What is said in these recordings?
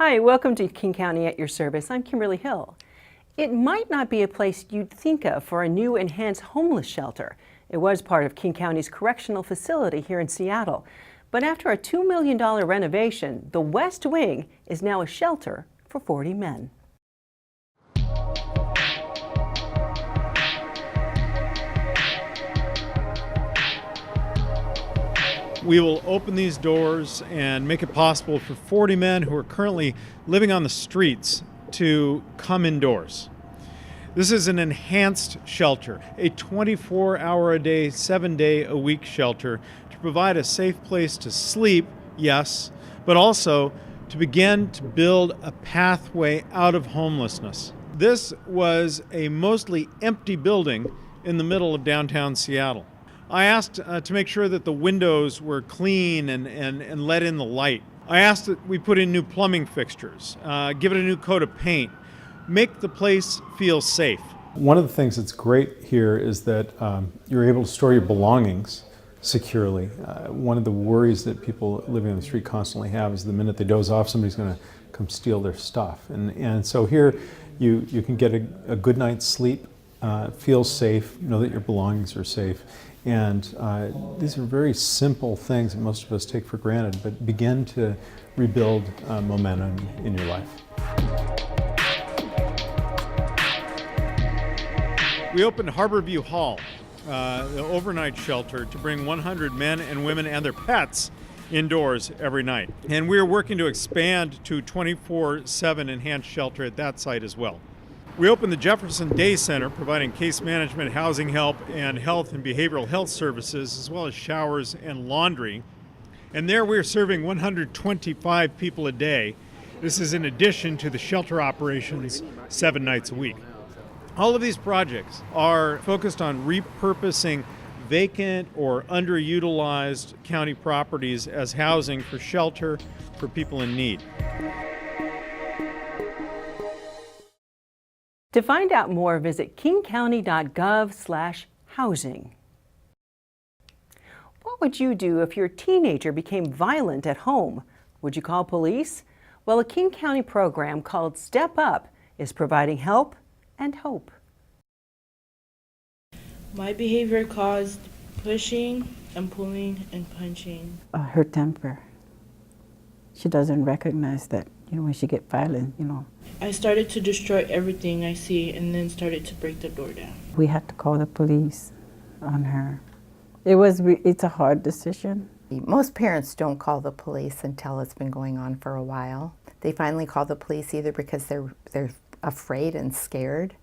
Hi, welcome to King County at your service. I'm Kimberly Hill. It might not be a place you'd think of for a new enhanced homeless shelter. It was part of King County's correctional facility here in Seattle. But after a $2 million renovation, the West Wing is now a shelter for 40 men. We will open these doors and make it possible for 40 men who are currently living on the streets to come indoors. This is an enhanced shelter, a 24-hour-a-day, 7-day-a-week shelter to provide a safe place to sleep, yes, but also to begin to build a pathway out of homelessness. This was a mostly empty building in the middle of downtown Seattle. I asked to make sure that the windows were clean and let in the light. I asked that we put in new plumbing fixtures, give it a new coat of paint, make the place feel safe. One of the things that's great here is that you're able to store your belongings securely. One of the worries that people living on the street constantly have is the minute they doze off, somebody's going to come steal their stuff. And so here you can get a good night's sleep, feel safe, know that your belongings are safe. And these are very simple things that most of us take for granted, but begin to rebuild momentum in your life. We opened Harborview Hall, the overnight shelter, to bring 100 men and women and their pets indoors every night. And we're working to expand to 24/7 enhanced shelter at that site as well. We opened the Jefferson Day Center, providing case management, housing help, and health and behavioral health services, as well as showers and laundry. And there we're serving 125 people a day. This is in addition to the shelter operations 7 nights a week. All of these projects are focused on repurposing vacant or underutilized county properties as housing for shelter for people in need. To find out more, visit kingcounty.gov/housing. What would you do if your teenager became violent at home? Would you call police? Well, a King County program called Step Up is providing help and hope. My behavior caused pushing and pulling and punching. Her temper. She doesn't recognize that, when she gets violent, I started to destroy everything I see and then started to break the door down. We had to call the police on her. It's a hard decision. Most parents don't call the police until it's been going on for a while. They finally call the police either because they're afraid and scared,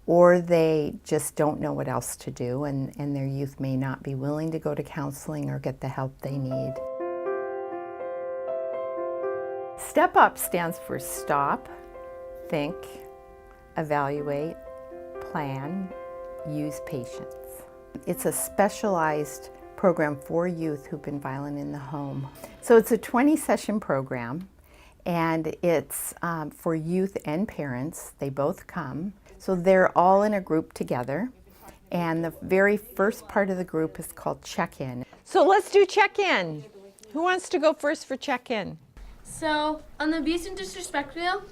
or they just don't know what else to do, and their youth may not be willing to go to counseling or get the help they need. STEP UP stands for Stop, Think, Evaluate, Plan, Use Patience. It's a specialized program for youth who've been violent in the home. So it's a 20-session program, and it's for youth and parents. They both come. So they're all in a group together, and the very first part of the group is called check-in. So let's do check-in. Who wants to go first for check-in? So on the abuse and disrespect wheel,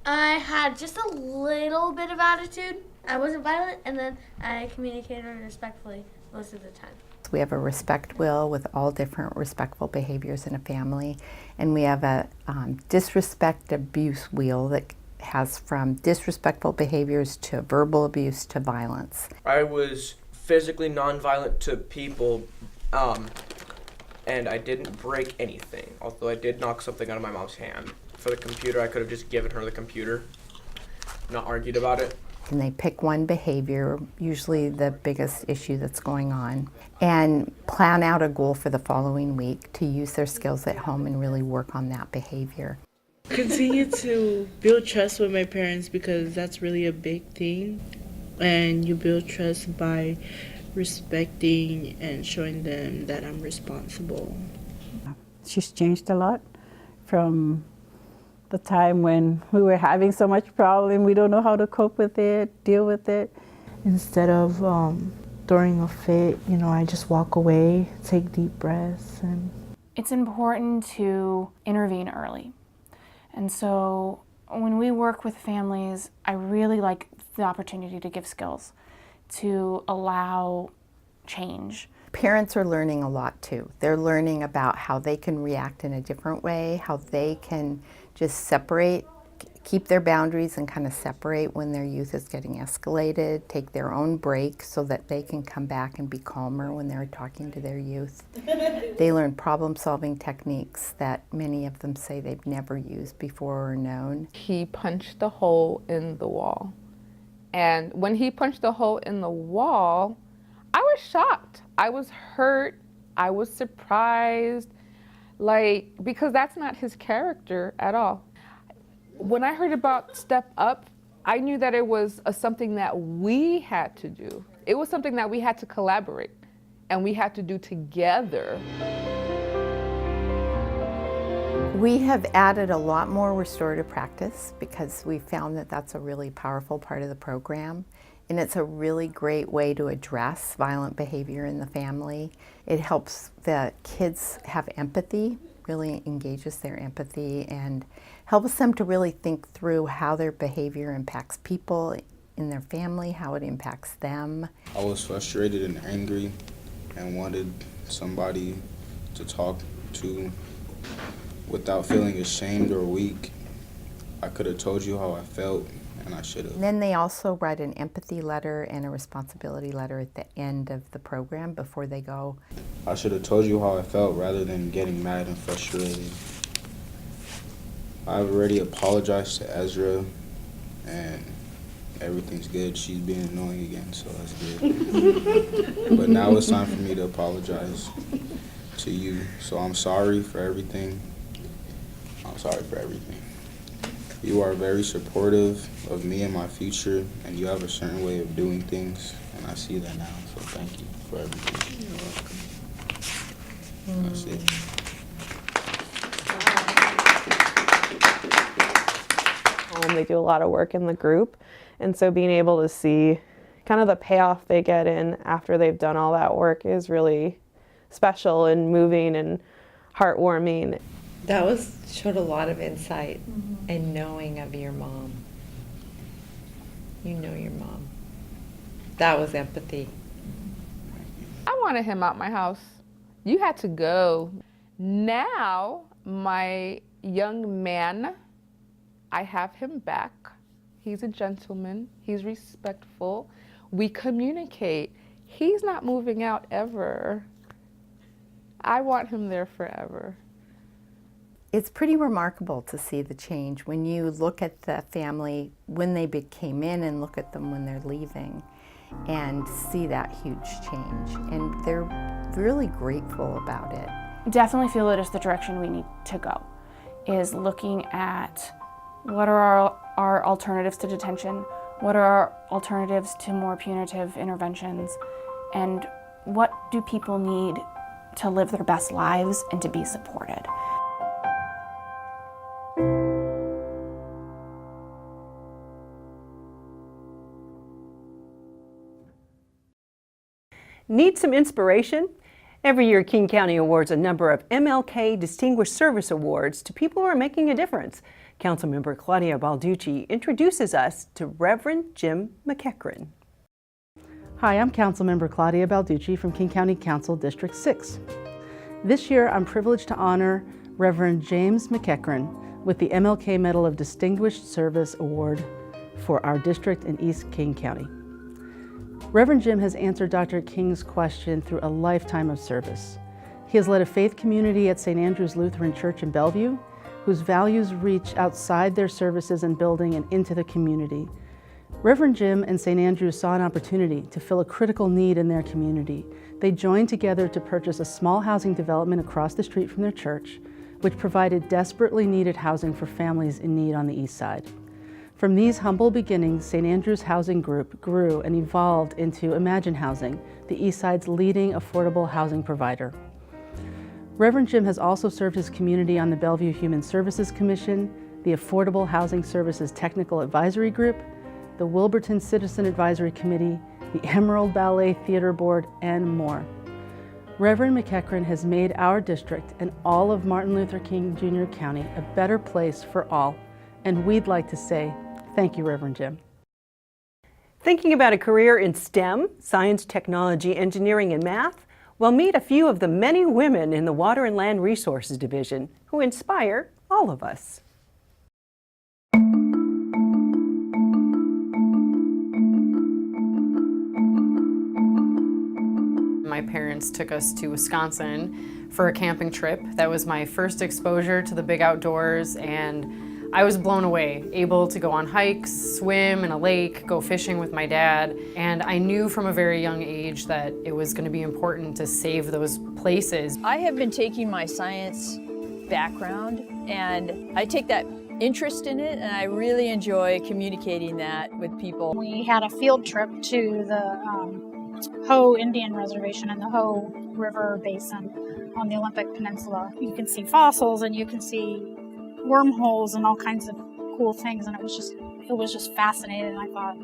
I had just a little bit of attitude. I wasn't violent, and then I communicated respectfully most of the time. We have a respect wheel with all different respectful behaviors in a family, and we have a disrespect abuse wheel that has from disrespectful behaviors to verbal abuse to violence. I was physically nonviolent to people, and I didn't break anything, although I did knock something out of my mom's hand. For the computer, I could have just given her the computer, not argued about it. And they pick one behavior, usually the biggest issue that's going on, and plan out a goal for the following week to use their skills at home and really work on that behavior. Continue to build trust with my parents because that's really a big thing. And you build trust by respecting and showing them that I'm responsible. She's changed a lot from the time when we were having so much problem. We don't know how to cope with it, deal with it. Instead of throwing a fit, I just walk away, take deep breaths. It's important to intervene early. And so when we work with families, I really like the opportunity to give skills, to allow change. Parents are learning a lot too. They're learning about how they can react in a different way, how they can just separate, keep their boundaries and kind of separate when their youth is getting escalated, take their own break so that they can come back and be calmer when they're talking to their youth. They learn problem-solving techniques that many of them say they've never used before or known. He punched a hole in the wall. And when he punched the hole in the wall, I was shocked. I was hurt. I was surprised, because that's not his character at all. When I heard about Step Up, I knew that it was something that we had to do. It was something that we had to collaborate and we had to do together. We have added a lot more restorative practice because we found that that's a really powerful part of the program. And it's a really great way to address violent behavior in the family. It helps the kids have empathy, really engages their empathy, and helps them to really think through how their behavior impacts people in their family, how it impacts them. I was frustrated and angry and wanted somebody to talk to without feeling ashamed or weak. I could have told you how I felt, and I should have. And then they also write an empathy letter and a responsibility letter at the end of the program before they go. I should have told you how I felt rather than getting mad and frustrated. I've already apologized to Ezra, and everything's good. She's being annoying again, so that's good. But now it's time for me to apologize to you. So I'm sorry for everything. I'm sorry for everything. You are very supportive of me and my future, and you have a certain way of doing things, and I see that now, so thank you for everything. You're welcome. That's it. They do a lot of work in the group, and so being able to see kind of the payoff they get in after they've done all that work is really special and moving and heartwarming. That showed a lot of insight and knowing of your mom. You know your mom. That was empathy. I wanted him out my house. You had to go. Now, my young man, I have him back. He's a gentleman. He's respectful. We communicate. He's not moving out ever. I want him there forever. It's pretty remarkable to see the change when you look at the family when they came in and look at them when they're leaving and see that huge change. And they're really grateful about it. Definitely feel it is the direction we need to go, is looking at what are our alternatives to detention, what are our alternatives to more punitive interventions, and what do people need to live their best lives and to be supported. Need some inspiration? Every year, King County awards a number of MLK Distinguished Service Awards to people who are making a difference. Councilmember Claudia Balducci introduces us to Reverend Jim McEachran. Hi, I'm Councilmember Claudia Balducci from King County Council District 6. This year, I'm privileged to honor Reverend James McEachran with the MLK Medal of Distinguished Service Award for our district in East King County. Reverend Jim has answered Dr. King's question through a lifetime of service. He has led a faith community at St. Andrew's Lutheran Church in Bellevue, whose values reach outside their services and building and into the community. Reverend Jim and St. Andrews saw an opportunity to fill a critical need in their community. They joined together to purchase a small housing development across the street from their church, which provided desperately needed housing for families in need on the east side. From these humble beginnings, St. Andrews Housing Group grew and evolved into Imagine Housing, the East Side's leading affordable housing provider. Reverend Jim has also served his community on the Bellevue Human Services Commission, the Affordable Housing Services Technical Advisory Group, the Wilburton Citizen Advisory Committee, the Emerald Ballet Theater Board, and more. Reverend McEachern has made our district and all of Martin Luther King Jr. County a better place for all, and we'd like to say thank you, Reverend Jim. Thinking about a career in STEM, science, technology, engineering, and math? Well, meet a few of the many women in the Water and Land Resources Division who inspire all of us. My parents took us to Wisconsin for a camping trip. That was my first exposure to the big outdoors, and I was blown away, able to go on hikes, swim in a lake, go fishing with my dad, and I knew from a very young age that it was going to be important to save those places. I have been taking my science background, and I take that interest in it, and I really enjoy communicating that with people. We had a field trip to the Hoh Indian Reservation in the Hoh River Basin on the Olympic Peninsula. You can see fossils and you can see wormholes and all kinds of cool things, and it was just fascinating. I thought,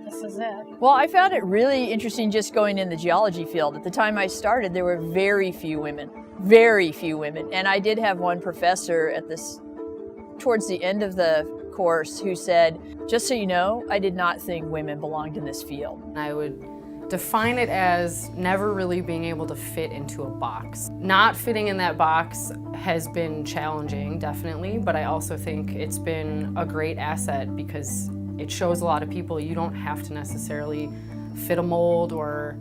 this is it. Well, I found it really interesting just going in the geology field. At the time I started, there were very few women, and I did have one professor towards the end of the course who said, just so you know, I did not think women belonged in this field. I would define it as never really being able to fit into a box. Not fitting in that box has been challenging, definitely, but I also think it's been a great asset because it shows a lot of people you don't have to necessarily fit a mold or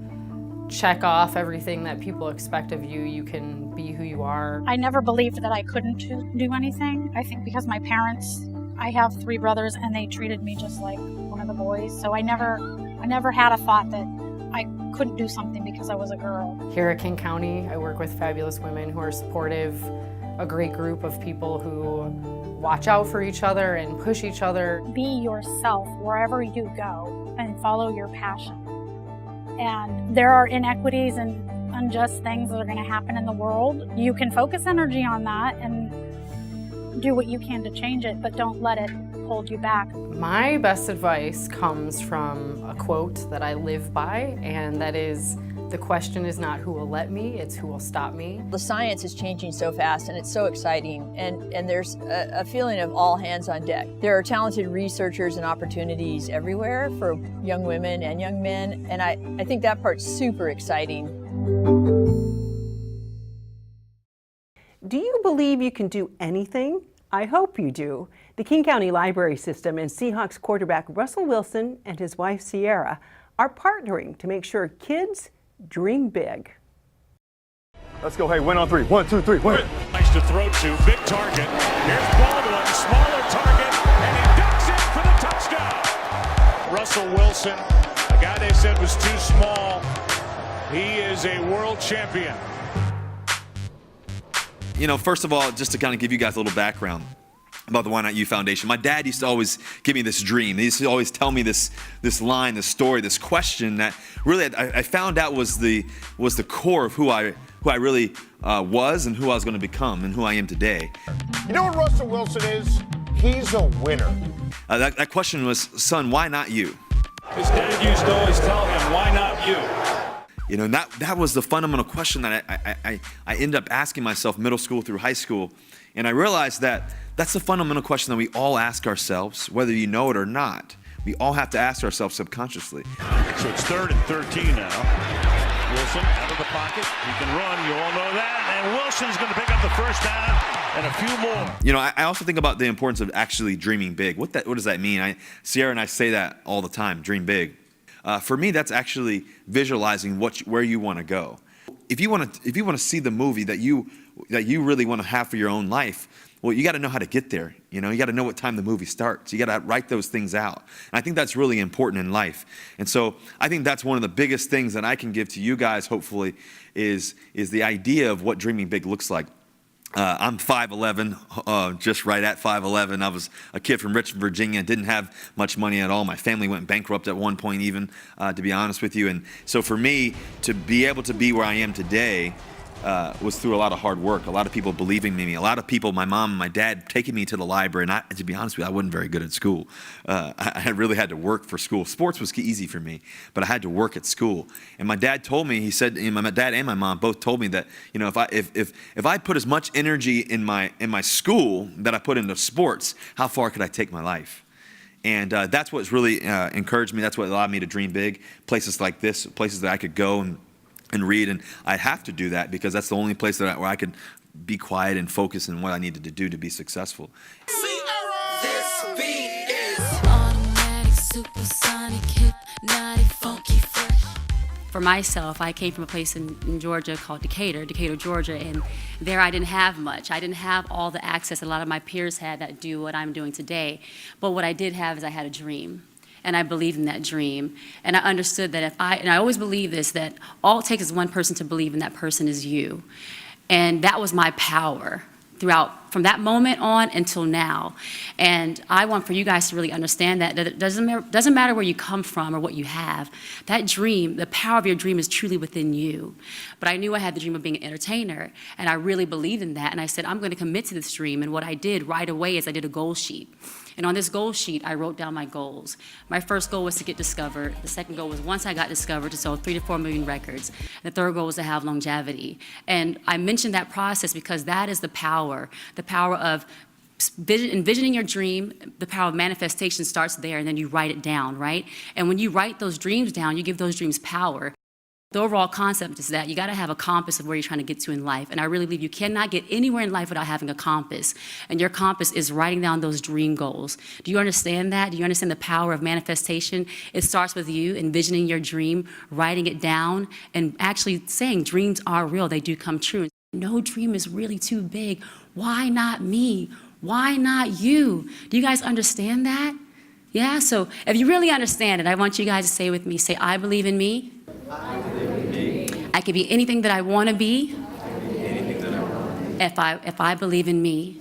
check off everything that people expect of you. You can be who you are. I never believed that I couldn't do anything. I think because my parents, I have 3 brothers, and they treated me just like one of the boys, so I never had a thought that I couldn't do something because I was a girl. Here at King County, I work with fabulous women who are supportive, a great group of people who watch out for each other and push each other. Be yourself wherever you go and follow your passion. And there are inequities and unjust things that are going to happen in the world. You can focus energy on that and do what you can to change it, but don't let it hold you back. My best advice comes from a quote that I live by, and that is, the question is not who will let me, it's who will stop me. The science is changing so fast, and it's so exciting, and there's a feeling of all hands on deck. There are talented researchers and opportunities everywhere for young women and young men, and I think that part's super exciting. Do you believe you can do anything? I hope you do. The King County Library System and Seahawks quarterback Russell Wilson and his wife Sierra are partnering to make sure kids dream big. Let's go, hey, win on 3. 1, 2, 3, win. Nice to throw to, big target. Here's Baldwin, smaller target, and he ducks in for the touchdown. Russell Wilson, a guy they said was too small. He is a world champion. You know, first of all, just to kind of give you guys a little background about the Why Not You Foundation. My dad used to always give me this dream. He used to always tell me this line, this story, this question that really I found out was the core of who I really was and who I was going to become and who I am today. You know what Russell Wilson is? He's a winner. That question was, son, why not you? His dad used to always tell him, why not you? You know, and that was the fundamental question that I ended up asking myself middle school through high school. And I realized that that's the fundamental question that we all ask ourselves, whether you know it or not. We all have to ask ourselves subconsciously. So it's 3rd and 13 now. Wilson out of the pocket. He can run. You all know that. And Wilson's going to pick up the first down and a few more. You know, I also think about the importance of actually dreaming big. What does that mean? Sierra and I say that all the time, dream big. For me, that's actually visualizing where you want to go. If you want to see the movie that you really want to have for your own life, well, you got to know how to get there. You know, you got to know what time the movie starts. You got to write those things out. And I think that's really important in life. And so I think that's one of the biggest things that I can give to you guys, hopefully, is the idea of what dreaming big looks like. I'm 5'11", just right at 5'11". I was a kid from Richmond, Virginia, didn't have much money at all. My family went bankrupt at one point even, to be honest with you. And so for me, to be able to be where I am today was through a lot of hard work, a lot of people believing in me, a lot of people, my mom and my dad, taking me to the library. And to be honest with you, I wasn't very good at school. I really had to work for school. Sports was easy for me, but I had to work at school. And my dad told me, he said, my dad and my mom both told me that, you know, if I put as much energy in my school that I put into sports, how far could I take my life? And that's what's really encouraged me. That's what allowed me to dream big. Places like this, places that I could go and read, and I have to do that because that's the only place where I could be quiet and focus on what I needed to do to be successful. This beat is automatic, supersonic, hypnotic, funky, fresh. For myself, I came from a place in Georgia called Decatur, Georgia, and there I didn't have much. I didn't have all the access that a lot of my peers had that do what I'm doing today. But what I did have is I had a dream. And I believed in that dream. And I understood that and I always believe this, that all it takes is one person to believe, and that person is you. And that was my power throughout, from that moment on until now. And I want for you guys to really understand that it doesn't matter where you come from or what you have. That dream, the power of your dream is truly within you. But I knew I had the dream of being an entertainer, and I really believed in that. And I said, I'm going to commit to this dream. And what I did right away is I did a goal sheet. And on this goal sheet, I wrote down my goals. My first goal was to get discovered. The second goal was, once I got discovered, to sell 3 to 4 million records. The third goal was to have longevity. And I mentioned that process because that is the power of envisioning your dream. The power of manifestation starts there, and then you write it down, right? And when you write those dreams down, you give those dreams power. The overall concept is that you got to have a compass of where you're trying to get to in life. And I really believe you cannot get anywhere in life without having a compass. And your compass is writing down those dream goals. Do you understand that? Do you understand the power of manifestation? It starts with you envisioning your dream, writing it down, and actually saying dreams are real. They do come true. No dream is really too big. Why not me? Why not you? Do you guys understand that? Yeah, so if you really understand it, I want you guys to say with me, say, I believe in me. I can be anything that I want to be if I believe in me.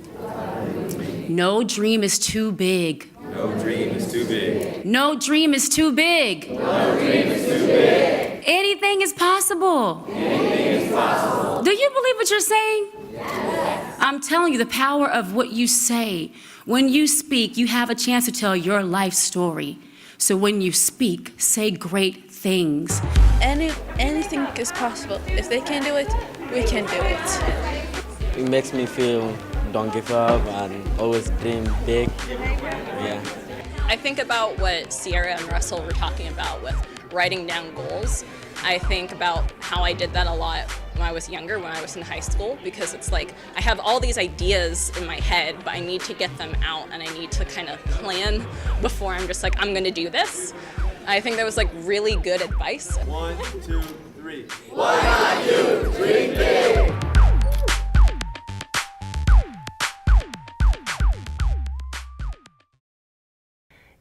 No dream is too big. No dream is too big. No dream is too big. No dream is too big. Anything is possible. Anything is possible. Do you believe what you're saying? Yes. I'm telling you, the power of what you say. When you speak, you have a chance to tell your life story. So when you speak, say great things. Anything is possible. If they can do it, we can do it. It makes me feel don't give up and always dream big. Yeah. I think about what Sierra and Russell were talking about with writing down goals. I think about how I did that a lot when I was younger, when I was in high school, because it's like I have all these ideas in my head, but I need to get them out and I need to kind of plan before I'm just like, I'm going to do this. I think that was like really good advice. 1, 2, 3. Why not you? Dream big.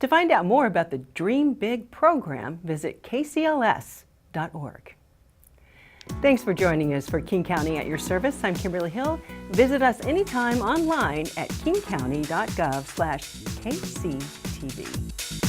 To find out more about the Dream Big program, visit kcls.org. Thanks for joining us for King County at your service. I'm Kimberly Hill. Visit us anytime online at kingcounty.gov/KCTV.